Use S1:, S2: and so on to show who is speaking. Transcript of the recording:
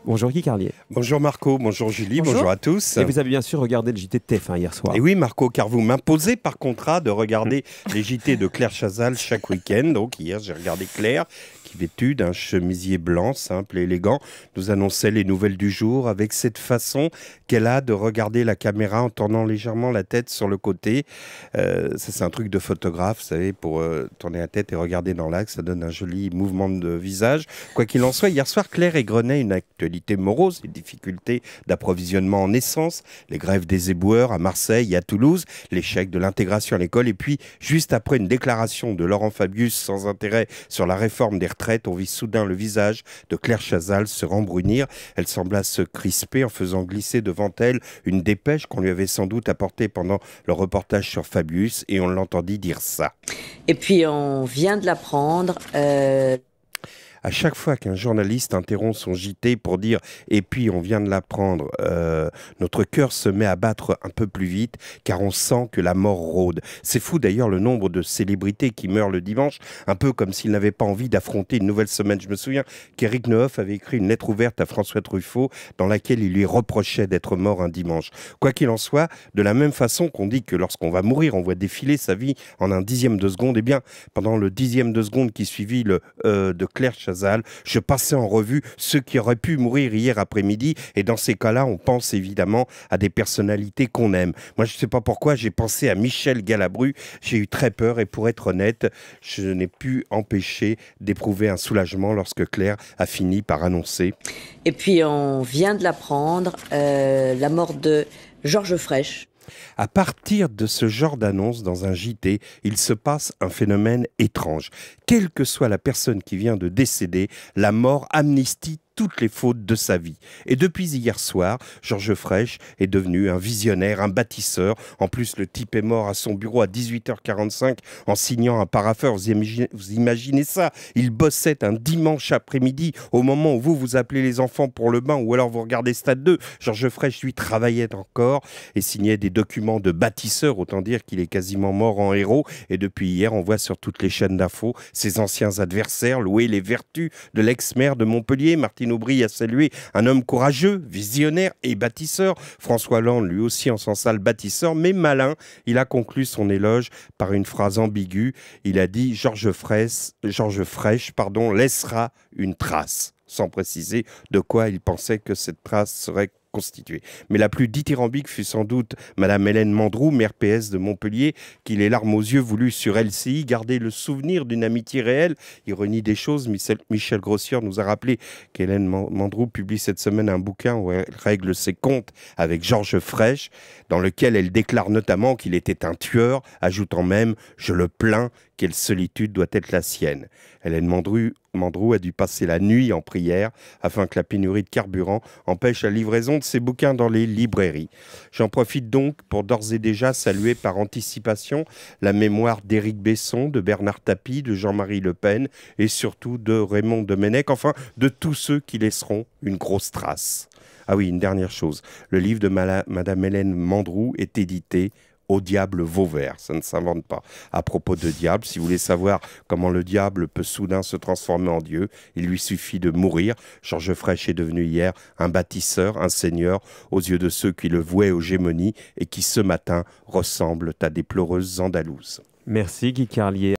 S1: Bonjour Guy Carlier.
S2: Bonjour Marco, bonjour Julie, bonjour à tous.
S1: Et vous avez bien sûr regardé le JT de TF1 hier soir.
S2: Et oui Marco, car vous m'imposez par contrat de regarder les JT de Claire Chazal chaque week-end. Donc hier j'ai regardé Claire qui, vêtue d'un chemisier blanc simple et élégant, nous annonçait les nouvelles du jour avec cette façon qu'elle a de regarder la caméra en tournant légèrement la tête sur le côté. Ça c'est un truc de photographe, vous savez, pour tourner la tête et regarder dans l'axe, ça donne un joli mouvement de visage. Quoi qu'il en soit, hier soir Claire égrenait une actualité morose, les difficultés d'approvisionnement en essence, les grèves des éboueurs à Marseille et à Toulouse, l'échec de l'intégration à l'école, et puis juste après une déclaration de Laurent Fabius sans intérêt sur la réforme des retraites, on vit soudain le visage de Claire Chazal se rembrunir. Elle sembla se crisper en faisant glisser devant elle une dépêche qu'on lui avait sans doute apportée pendant le reportage sur Fabius, et on l'entendit dire ça.
S3: Et puis on vient de l'apprendre.
S2: À chaque fois qu'un journaliste interrompt son JT pour dire « et puis on vient de l'apprendre », notre cœur se met à battre un peu plus vite car on sent que la mort rôde. C'est fou d'ailleurs le nombre de célébrités qui meurent le dimanche, un peu comme s'ils n'avaient pas envie d'affronter une nouvelle semaine. Je me souviens qu'Éric Nehoff avait écrit une lettre ouverte à François Truffaut dans laquelle il lui reprochait d'être mort un dimanche. Quoi qu'il en soit, de la même façon qu'on dit que lorsqu'on va mourir, on voit défiler sa vie en un dixième de seconde, eh bien, pendant le dixième de seconde qui suivit le de Claire Chazal, je passais en revue ceux qui auraient pu mourir hier après-midi, et dans ces cas-là, on pense évidemment à des personnalités qu'on aime. Moi, je ne sais pas pourquoi, j'ai pensé à Michel Galabru, j'ai eu très peur, et pour être honnête, je n'ai pu empêcher d'éprouver un soulagement lorsque Claire a fini par annoncer.
S3: Et puis on vient de l'apprendre, la mort de Georges Frêche.
S2: À partir de ce genre d'annonce dans un JT, il se passe un phénomène étrange. Quelle que soit la personne qui vient de décéder, la mort amnistie toutes les fautes de sa vie. Et depuis hier soir, Georges Frêche est devenu un visionnaire, un bâtisseur. En plus, le type est mort à son bureau à 18h45 en signant un parapheur. Vous imaginez ça? Il bossait un dimanche après-midi au moment où vous appelez les enfants pour le bain ou alors vous regardez Stade 2. Georges Frêche, lui, travaillait encore et signait des documents de bâtisseur. Autant dire qu'il est quasiment mort en héros. Et depuis hier, on voit sur toutes les chaînes d'infos ses anciens adversaires louer les vertus de l'ex-maire de Montpellier, Martine Aubry, a salué un homme courageux, visionnaire et bâtisseur. François Hollande, lui aussi en son sale bâtisseur, mais malin, il a conclu son éloge par une phrase ambiguë. Il a dit « Georges Frêche, laissera une trace », sans préciser de quoi il pensait que cette trace serait constituée. Mais la plus dithyrambique fut sans doute Madame Hélène Mandroux, maire PS de Montpellier, qui, les larmes aux yeux, voulut sur LCI garder le souvenir d'une amitié réelle. Ironie des choses, Michel Grossière nous a rappelé qu'Hélène Mandroux publie cette semaine un bouquin où elle règle ses comptes avec Georges Frêche, dans lequel elle déclare notamment qu'il était un tueur, ajoutant même « Je le plains, quelle solitude doit être la sienne ». Hélène Mandroux a dû passer la nuit en prière afin que la pénurie de carburant empêche la livraison de ses bouquins dans les librairies. J'en profite donc pour d'ores et déjà saluer par anticipation la mémoire d'Éric Besson, de Bernard Tapie, de Jean-Marie Le Pen et surtout de Raymond Domenech, enfin de tous ceux qui laisseront une grosse trace. Ah oui, une dernière chose, le livre de Madame Hélène Mandroux est édité Au diable Vauvert, ça ne s'invente pas. À propos de diable, si vous voulez savoir comment le diable peut soudain se transformer en Dieu, il lui suffit de mourir. Georges Frêche est devenu hier un bâtisseur, un seigneur, aux yeux de ceux qui le vouaient aux gémonies et qui ce matin ressemblent à des pleureuses andalouses.
S1: Merci Guy Carlier.